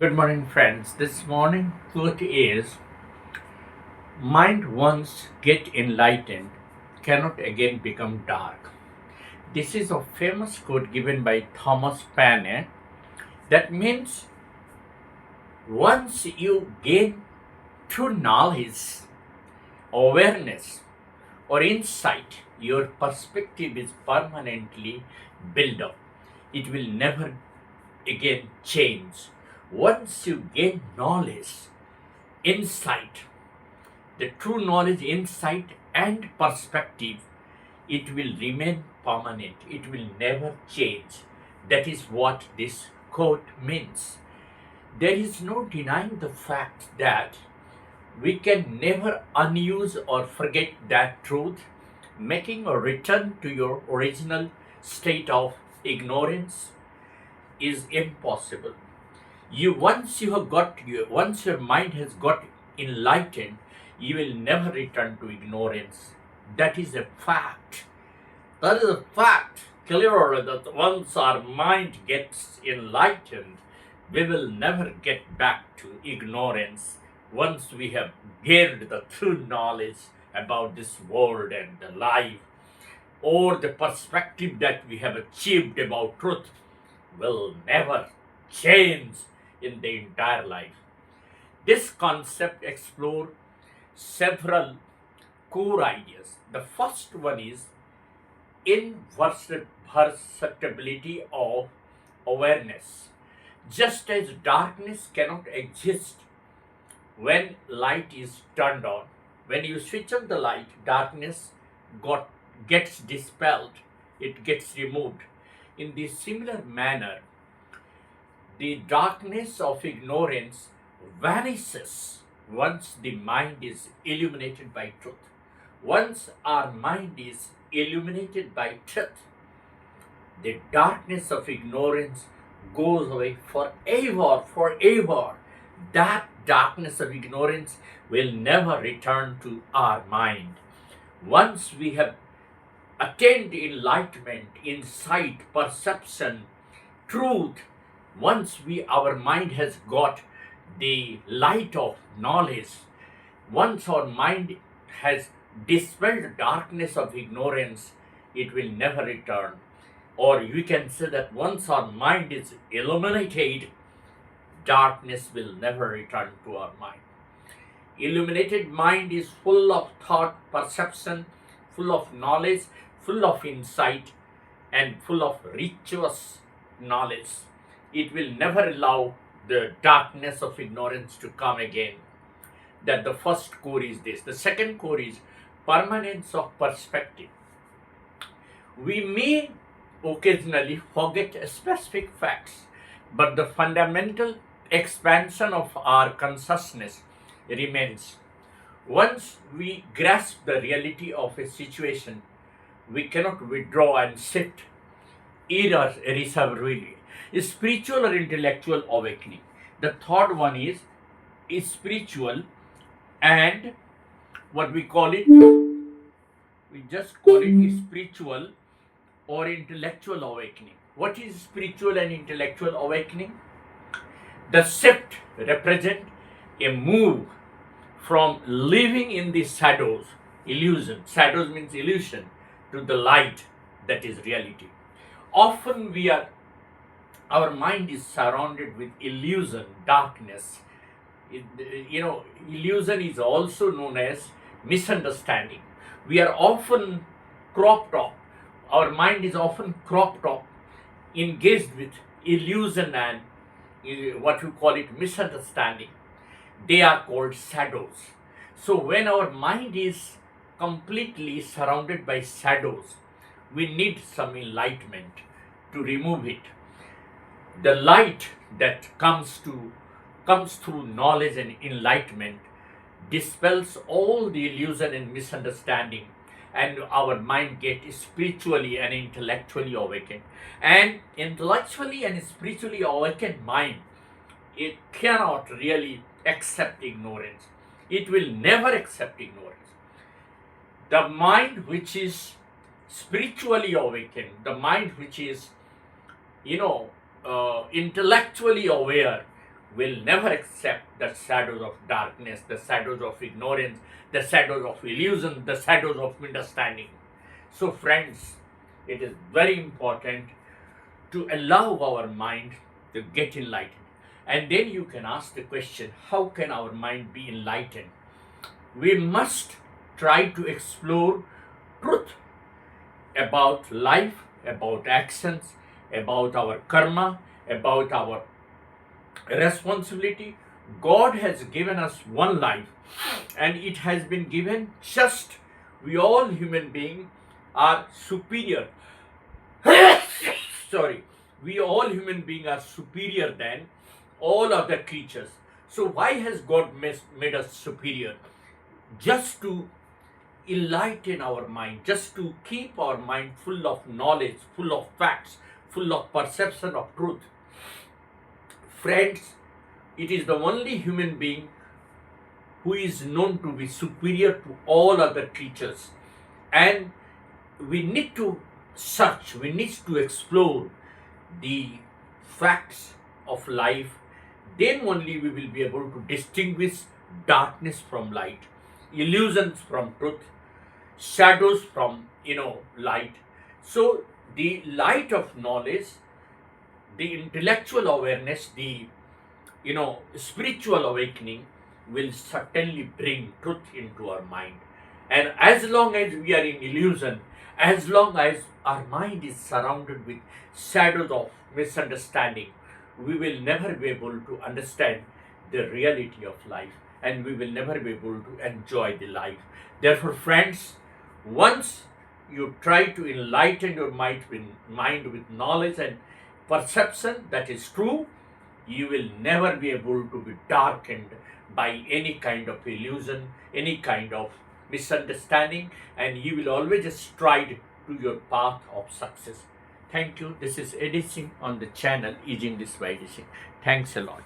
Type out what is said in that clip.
Good morning, friends. This morning quote is mind once get enlightened cannot again become dark. This is a famous quote given by Thomas Paine. That means once you gain true knowledge, awareness, or insight, your perspective is permanently built up. It will never again change. Once you gain knowledge, insight, the true knowledge, insight, and perspective, it will remain permanent. It will never change. That is what this quote means. There is no denying the fact that we can never unuse or forget that truth. Making a return to your original state of ignorance is impossible. Once your mind has got enlightened, you will never return to ignorance. That is a fact. That is a fact. Clearly, that once our mind gets enlightened, we will never get back to ignorance. Once we have gained the true knowledge about this world and the life, or the perspective that we have achieved about truth, will never change in the entire life. This concept explores several core ideas. The first one is imperceptibility of awareness. Just as darkness cannot exist when light is turned on, when you switch on the light, darkness gets dispelled, it gets removed. In the similar manner, the darkness of ignorance vanishes once the mind is illuminated by truth. Once our mind is illuminated by truth, the darkness of ignorance goes away forever, forever. That darkness of ignorance will never return to our mind. Once we have attained enlightenment, insight, perception, truth, once our mind has got the light of knowledge, once our mind has dispelled darkness of ignorance, it will never return. Or you can say that once our mind is illuminated, darkness will never return to our mind. Illuminated mind is full of thought, perception, full of knowledge, full of insight, and full of richness knowledge. It will never allow the darkness of ignorance to come again. That the first core is this. The second core is permanence of perspective. We may occasionally forget specific facts, but the fundamental expansion of our consciousness remains. Once we grasp the reality of a situation, we cannot withdraw and sit irreversibly. Spiritual or intellectual awakening. The third one is spiritual and what we call it, we just call it spiritual or intellectual awakening. What is spiritual and intellectual awakening? The shift represent a move from living in the shadows, illusion. Shadows means illusion, to the light that is reality. Often our mind is surrounded with illusion, darkness. Illusion is also known as misunderstanding. We are often cropped up. Our mind is often cropped up, engaged with illusion and what we call it misunderstanding. They are called shadows. So when our mind is completely surrounded by shadows, we need some enlightenment to remove it. The light that comes through knowledge and enlightenment dispels all the illusion and misunderstanding, and our mind gets spiritually and intellectually awakened. And intellectually and spiritually awakened mind, it cannot really accept ignorance. It will never accept ignorance. The mind which is spiritually awakened, the mind which is intellectually aware, will never accept the shadows of darkness, the shadows of ignorance, the shadows of illusion, the shadows of understanding. So, friends, it is very important to allow our mind to get enlightened. And then you can ask the question, how can our mind be enlightened? We must try to explore truth about life, about actions, about our karma, about our responsibility. God has given us one life, and it has been given just. We all human beings are superior. Sorry, we all human beings are superior than all other creatures. So why has God made us superior? Just to enlighten our mind, just to keep our mind full of knowledge, full of facts, full of perception of truth. Friends, it is the only human being who is known to be superior to all other creatures. And we need to search, we need to explore the facts of life. Then only we will be able to distinguish darkness from light, illusions from truth, shadows from light. So the light of knowledge, the intellectual awareness, the spiritual awakening will certainly bring truth into our mind. And as long as we are in illusion, as long as our mind is surrounded with shadows of misunderstanding, we will never be able to understand the reality of life, and we will never be able to enjoy the life. Therefore, friends, once you try to enlighten your mind with knowledge and perception that is true, you will never be able to be darkened by any kind of illusion, any kind of misunderstanding, and you will always stride to your path of success. Thank you. This is Edising on the channel Easing This by Edising. Thanks a lot.